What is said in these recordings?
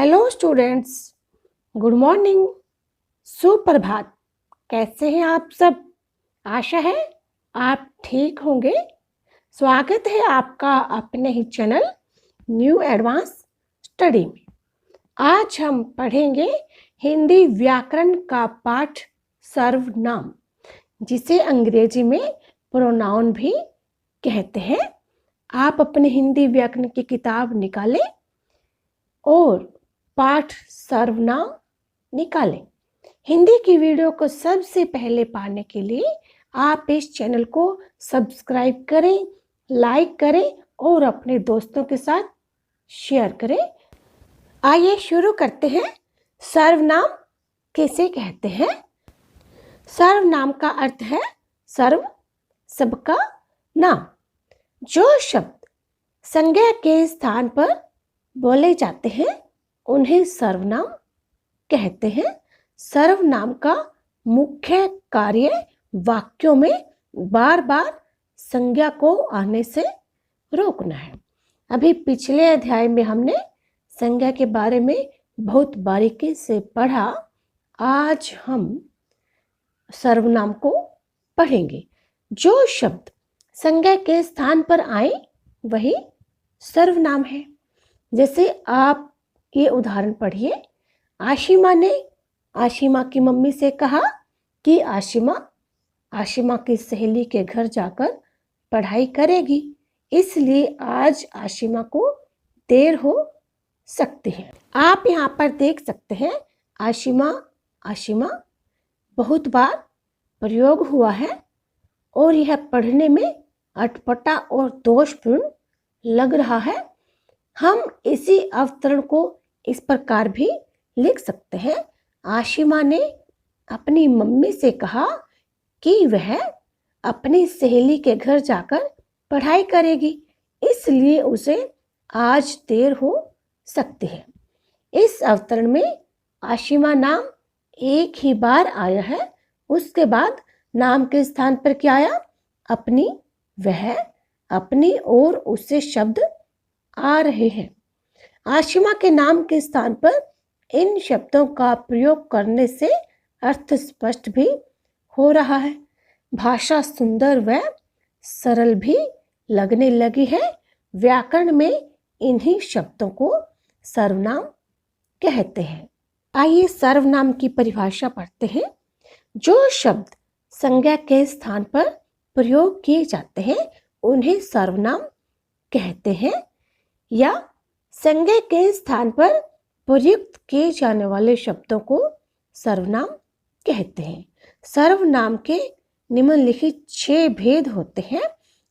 Hello students, good morning, सुप्रभात। कैसे हैं आप सब? आशा है आप ठीक होंगे। स्वागत है आपका अपने ही चैनल न्यू एडवांस स्टडी में। आज हम पढ़ेंगे हिंदी व्याकरण का पाठ सर्वनाम, जिसे अंग्रेजी में प्रोनाउन भी कहते हैं। आप अपने हिंदी व्याकरण की किताब निकालें और पाठ सर्वनाम निकालें। हिंदी की वीडियो को सबसे पहले पाने के लिए आप इस चैनल को सब्सक्राइब करें, लाइक करें और अपने दोस्तों के साथ शेयर करें। आइए शुरू करते हैं। सर्वनाम किसे कहते हैं? सर्वनाम का अर्थ है सर्व, सबका नाम। जो शब्द संज्ञा के स्थान पर बोले जाते हैं उन्हें सर्वनाम कहते हैं। सर्वनाम का मुख्य कार्य वाक्यों में बार बार संज्ञा को आने से रोकना है। अभी पिछले अध्याय में हमने संज्ञा के बारे में बहुत बारीकी से पढ़ा। आज हम सर्वनाम को पढ़ेंगे। जो शब्द संज्ञा के स्थान पर आए वही सर्वनाम है। जैसे आप ये उदाहरण पढ़िए। आशिमा ने आशिमा की मम्मी से कहा कि आशिमा की सहेली के घर जाकर पढ़ाई करेगी, इसलिए आज आशिमा को देर हो सकती है। आप यहाँ पर देख सकते हैं आशिमा बहुत बार प्रयोग हुआ है और यह पढ़ने में अटपटा और दोषपूर्ण लग रहा है। हम इसी अवतरण को इस प्रकार भी लिख सकते हैं। आशिमा ने अपनी मम्मी से कहा कि वह अपनी सहेली के घर जाकर पढ़ाई करेगी, इसलिए उसे आज देर हो सकती है। इस अवतरण में आशिमा नाम एक ही बार आया है। उसके बाद नाम के स्थान पर क्या आया? अपनी, वह, अपनी और उससे शब्द आ रहे हैं। आशिमा के नाम के स्थान पर इन शब्दों का प्रयोग करने से अर्थ स्पष्ट भी हो रहा है। भाषा सुंदर व सरल भी लगने लगी है। व्याकरण में इन्हीं शब्दों को सर्वनाम कहते हैं। आइए सर्वनाम की परिभाषा पढ़ते हैं। जो शब्द संज्ञा के स्थान पर प्रयोग किए जाते हैं उन्हें सर्वनाम कहते हैं, या संज्ञा के स्थान पर प्रयुक्त किए जाने वाले शब्दों को सर्वनाम कहते हैं। सर्वनाम के निम्नलिखित 6 भेद होते हैं।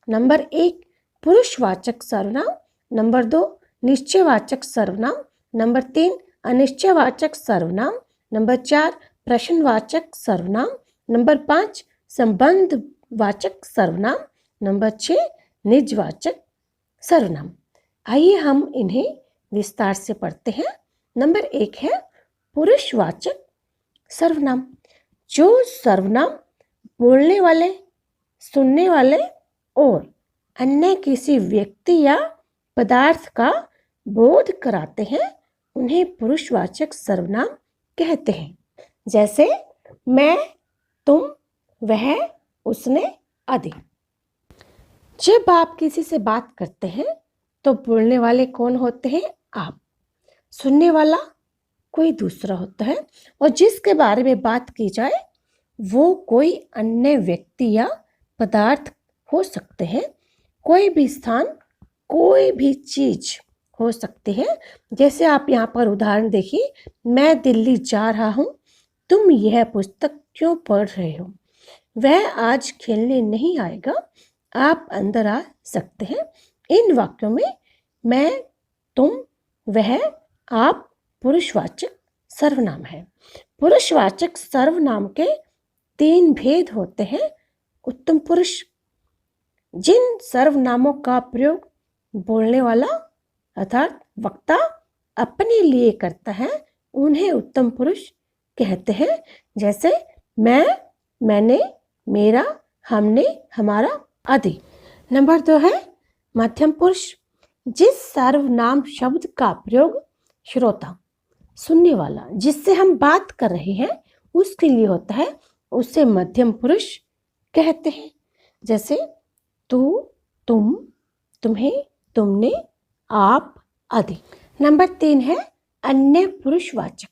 नंबर 1 पुरुषवाचक सर्वनाम, नंबर 2 निश्चयवाचक सर्वनाम, नंबर 3 अनिश्चयवाचक सर्वनाम, नंबर 4 प्रश्नवाचक सर्वनाम, नंबर 5 संबंधवाचक सर्वनाम, नंबर 6 निजवाचक सर्वनाम। आइए हम इन्हें विस्तार से पढ़ते हैं। नंबर 1 है पुरुषवाचक सर्वनाम। जो सर्वनाम बोलने वाले, सुनने वाले और अन्य किसी व्यक्ति या पदार्थ का बोध कराते हैं उन्हें पुरुषवाचक सर्वनाम कहते हैं। जैसे मैं, तुम, वह, उसने आदि। जब आप किसी से बात करते हैं तो बोलने वाले कौन होते हैं? आप। सुनने वाला कोई दूसरा होता है और जिसके बारे में बात की जाए वो कोई अन्य व्यक्ति या पदार्थ हो सकते हैं। कोई भी स्थान, कोई भी चीज हो सकती है। जैसे आप यहाँ पर उदाहरण देखिए। मैं दिल्ली जा रहा हूँ, तुम यह पुस्तक क्यों पढ़ रहे हो? वह आज खेलने नहीं आएगा, आप अंदर आ सकते हैं। इन वाक्यों में मैं, तुम, वह, आप पुरुषवाचक सर्वनाम है। पुरुषवाचक सर्वनाम के 3 भेद होते हैं। उत्तम पुरुष, जिन सर्वनामों का प्रयोग बोलने वाला अर्थात वक्ता अपने लिए करता है उन्हें उत्तम पुरुष कहते हैं। जैसे मैं, मैंने, मेरा, हमने, हमारा आदि। नंबर 2 है मध्यम पुरुष। जिस सर्वनाम शब्द का प्रयोग श्रोता सुनने वाला जिससे हम बात कर रहे हैं उसके लिए होता है, उसे मध्यम पुरुष कहते हैं। जैसे तू, तुम, तुम्हें, तुमने, आप आदि। नंबर 3 है अन्य पुरुषवाचक।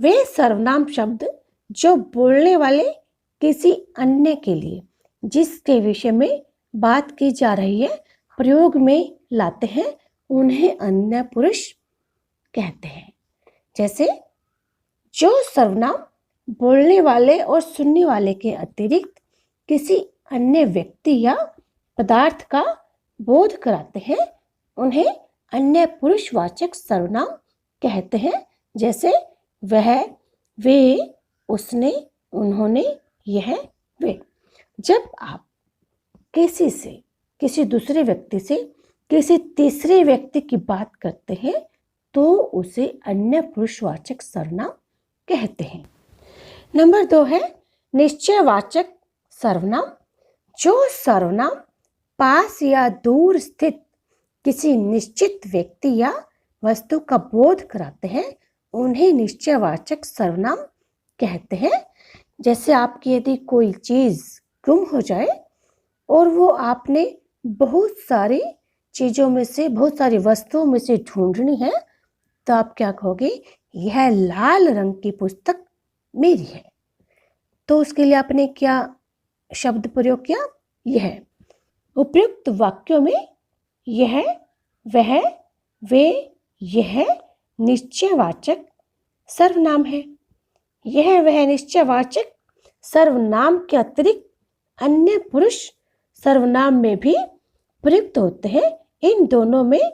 वे सर्वनाम शब्द जो बोलने वाले किसी अन्य के लिए जिसके विषय में बात की जा रही है प्रयोग में लाते हैं, उन्हें अन्य पुरुष कहते हैं। जैसे जो सर्वनाम बोलने वाले और सुनने वाले के अतिरिक्त किसी अन्य व्यक्ति या पदार्थ का बोध कराते हैं, उन्हें अन्य पुरुषवाचक सर्वनाम कहते हैं। जैसे वह, वे, उसने, उन्होंने, यह, वे। जब आप किसी दूसरे व्यक्ति से किसी तीसरे व्यक्ति की बात करते हैं तो उसे अन्य पुरुषवाचक सर्वनाम कहते हैं। नंबर 2 है निश्चयवाचक सर्वनाम। जो सर्वनाम पास या दूर स्थित किसी निश्चित व्यक्ति या वस्तु का बोध कराते हैं, उन्हें निश्चयवाचक सर्वनाम कहते हैं। जैसे आपकी यदि कोई चीज गुम हो जाए और वो आपने बहुत सारी चीजों में से, बहुत सारी वस्तुओं में से ढूंढनी है, तो आप क्या कहोगे, यह लाल रंग की पुस्तक मेरी है। तो उसके लिए आपने क्या शब्द प्रयोग किया, यह। उपयुक्त वाक्यों में यह, वह, वे, यह निश्चयवाचक सर्वनाम है। यह वह निश्चयवाचक सर्वनाम के अतिरिक्त अन्य पुरुष सर्वनाम में भी प्रयुक्त होते हैं। इन दोनों में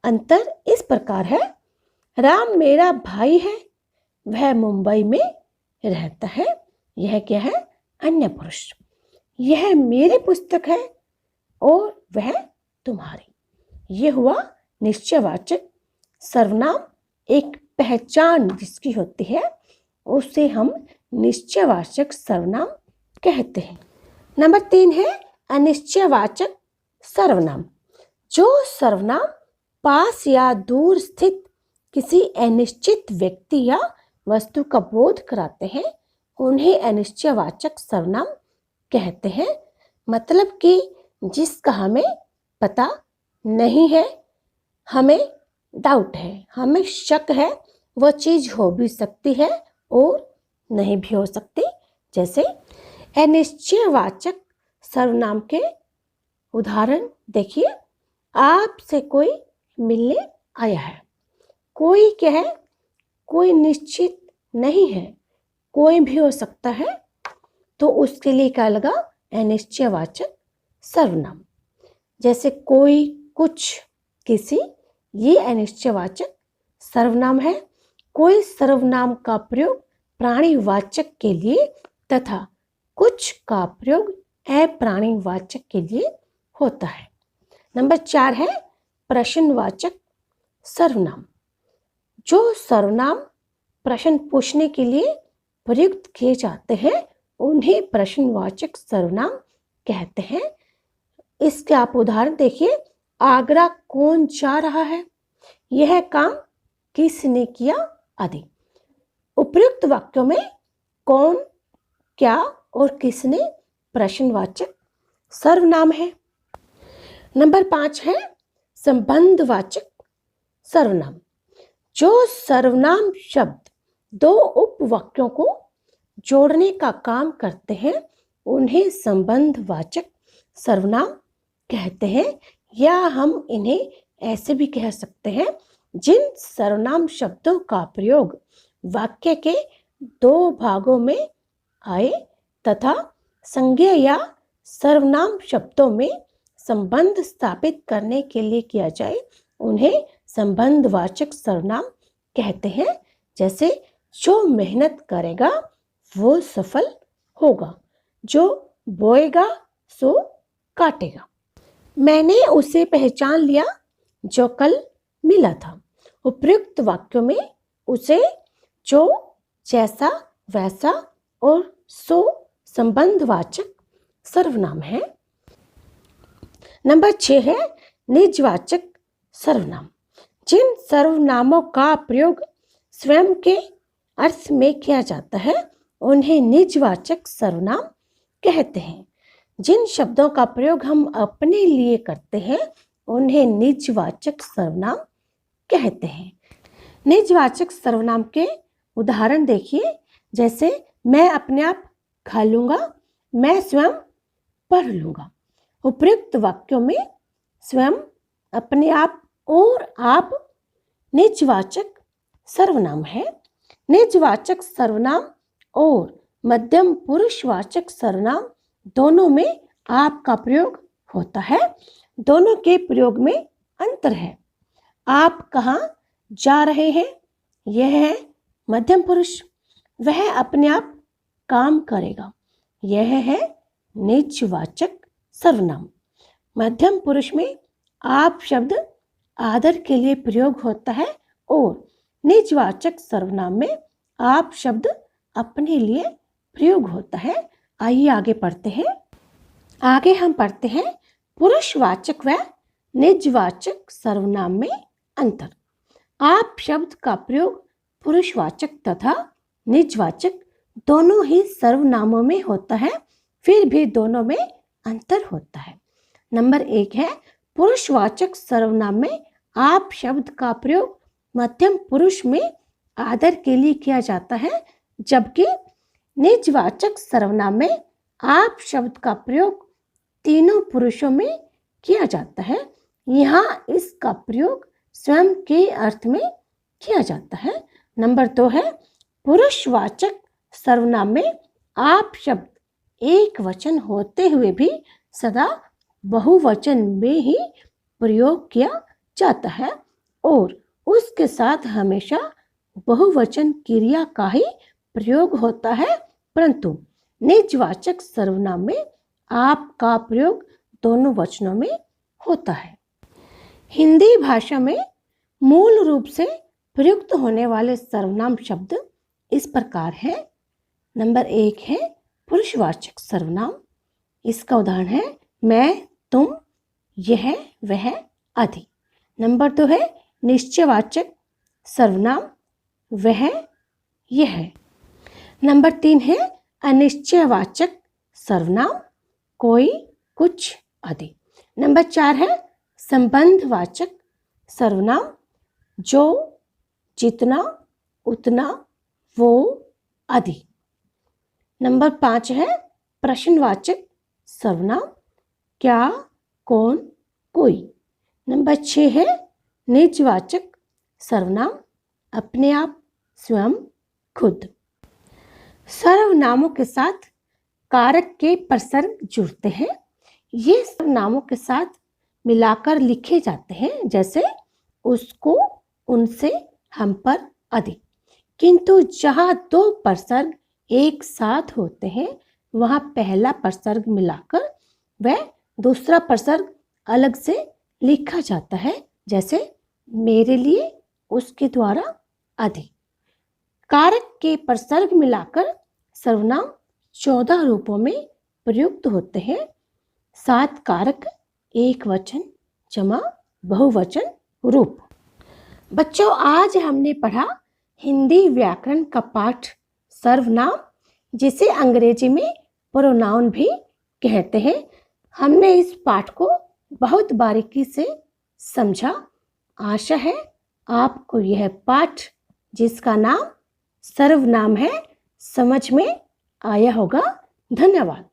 अंतर इस प्रकार है, राम मेरा भाई है, वह मुंबई में रहता है। यह क्या है, अन्य पुरुष। यह मेरी पुस्तक है और वह तुम्हारी। यह हुआ निश्चयवाचक सर्वनाम। एक पहचान जिसकी होती है उसे हम निश्चयवाचक सर्वनाम कहते हैं। नंबर 3 है अनिश्चयवाचक सर्वनाम। जो सर्वनाम पास या दूर स्थित किसी अनिश्चित व्यक्ति या वस्तु का बोध कराते हैं, उन्हें अनिश्चयवाचक सर्वनाम कहते हैं। मतलब कि जिसका हमें पता नहीं है, हमें डाउट है, हमें शक है, वह चीज हो भी सकती है और नहीं भी हो सकती। जैसे अनिश्चयवाचक सर्वनाम के उदाहरण देखिए, आपसे कोई मिलने आया है। कोई क्या है, कोई निश्चित नहीं है, कोई भी हो सकता है, तो उसके लिए क्या लगा, अनिश्चयवाचक सर्वनाम। जैसे कोई, कुछ, किसी, ये अनिश्चयवाचक सर्वनाम है। कोई सर्वनाम का प्रयोग प्राणीवाचक के लिए तथा कुछ का प्रयोग अप्राणीवाचक के लिए होता है। नंबर 4 है प्रश्नवाचक सर्वनाम। जो सर्वनाम प्रश्न पूछने के लिए प्रयुक्त किए जाते हैं, उन्हें प्रश्नवाचक सर्वनाम कहते हैं। इसके आप उदाहरण देखिए, आगरा कौन जा रहा है, यह काम किसने किया आदि। उपयुक्त वाक्यों में कौन, क्या और किसने प्रश्नवाचक सर्वनाम है। नंबर 5 है संबंधवाचक सर्वनाम। जो सर्वनाम शब्द दो उपवाक्यों को जोड़ने का काम करते हैं, उन्हें संबंधवाचक सर्वनाम कहते हैं। या हम इन्हें ऐसे भी कह सकते हैं, जिन सर्वनाम शब्दों का प्रयोग वाक्य के 2 भागों में आए तथा संज्ञा या सर्वनाम शब्दों में संबंध स्थापित करने के लिए किया जाए, उन्हें संबंधवाचक सर्वनाम कहते हैं। जैसे जो मेहनत करेगा वो सफल होगा, जो बोएगा सो काटेगा। मैंने उसे पहचान लिया जो कल मिला था। उपयुक्त वाक्यों में उसे, जो, जैसा, वैसा और सो संबंधवाचक सर्वनाम है। नंबर 6 है निजवाचक सर्वनाम। जिन सर्वनामों का प्रयोग स्वयं के अर्थ में किया जाता है उन्हें निजवाचक सर्वनाम कहते हैं। जिन शब्दों का प्रयोग हम अपने लिए करते हैं उन्हें निजवाचक सर्वनाम कहते हैं। निजवाचक सर्वनाम के उदाहरण देखिए, जैसे मैं अपने आप खा लूंगा, मैं स्वयं पढ़ लूंगा। उपयुक्त वाक्यों में स्वयं, अपने आप और आप निजवाचक सर्वनाम है। निजवाचक सर्वनाम और मध्यम पुरुषवाचक सर्वनाम दोनों में आप का प्रयोग होता है। दोनों के प्रयोग में अंतर है। आप कहाँ जा रहे हैं, यह है मध्यम पुरुष। वह अपने आप काम करेगा, यह है निजवाचक सर्वनाम। मध्यम पुरुष में आप शब्द आदर के लिए प्रयोग होता है और निजवाचक सर्वनाम में आप शब्द अपने लिए प्रयोग होता है। आइए आगे पढ़ते हैं। आगे हम पढ़ते हैं पुरुषवाचक व निजवाचक सर्वनाम में अंतर। आप शब्द का प्रयोग पुरुषवाचक तथा निजवाचक दोनों ही सर्वनामों में होता है, फिर भी दोनों में अंतर होता है। नंबर 1 है पुरुषवाचक सर्वनाम में आप शब्द का प्रयोग मध्यम पुरुष में आदर के लिए किया जाता है, जबकि निजवाचक सर्वनाम में आप शब्द का प्रयोग तीनों पुरुषों में किया जाता है। यहाँ इसका प्रयोग स्वयं के अर्थ में किया जाता है। नंबर 2 है पुरुषवाचक सर्वनाम में आप शब्द एक वचन होते हुए भी सदा बहुवचन में ही प्रयोग किया जाता है और उसके साथ हमेशा बहुवचन क्रिया का ही प्रयोग होता है, परंतु निजवाचक सर्वनाम में आप का प्रयोग दोनों वचनों में होता है। हिंदी भाषा में मूल रूप से प्रयुक्त होने वाले सर्वनाम शब्द इस प्रकार है। नंबर 1 है पुरुषवाचक सर्वनाम। इसका उदाहरण है मैं, तुम, यह, वह आदि। नंबर 2 है निश्चयवाचक सर्वनाम, वह, यह। नंबर 3 है अनिश्चयवाचक सर्वनाम, कोई, कुछ आदि। नंबर 4 है संबंधवाचक सर्वनाम, जो, जितना, उतना, वो आदि। नंबर 5 है प्रश्नवाचक सर्वनाम, क्या, कौन, कोई। नंबर 6 है निजवाचक सर्वनाम, अपने आप, स्वयं, खुद। सर्वनामों के साथ कारक के प्रसर्ग जुड़ते हैं। ये सर्वनामों के साथ मिलाकर लिखे जाते हैं, जैसे उसको, उनसे, हम पर आदि। किंतु जहाँ 2 प्रसर्ग एक साथ होते हैं वहाँ पहला प्रसर्ग मिलाकर वह दूसरा प्रसर्ग अलग से लिखा जाता है, जैसे मेरे लिए, उसके द्वारा आदि। कारक के प्रसर्ग मिलाकर सर्वनाम 14 रूपों में प्रयुक्त होते हैं। 7 कारक, एक वचन जमा बहुवचन रूप। बच्चों, आज हमने पढ़ा हिंदी व्याकरण का पाठ सर्वनाम, जिसे अंग्रेजी में प्रोनाउन भी कहते हैं। हमने इस पाठ को बहुत बारीकी से समझा। आशा है आपको यह पाठ, जिसका नाम सर्वनाम है, समझ में आया होगा। धन्यवाद।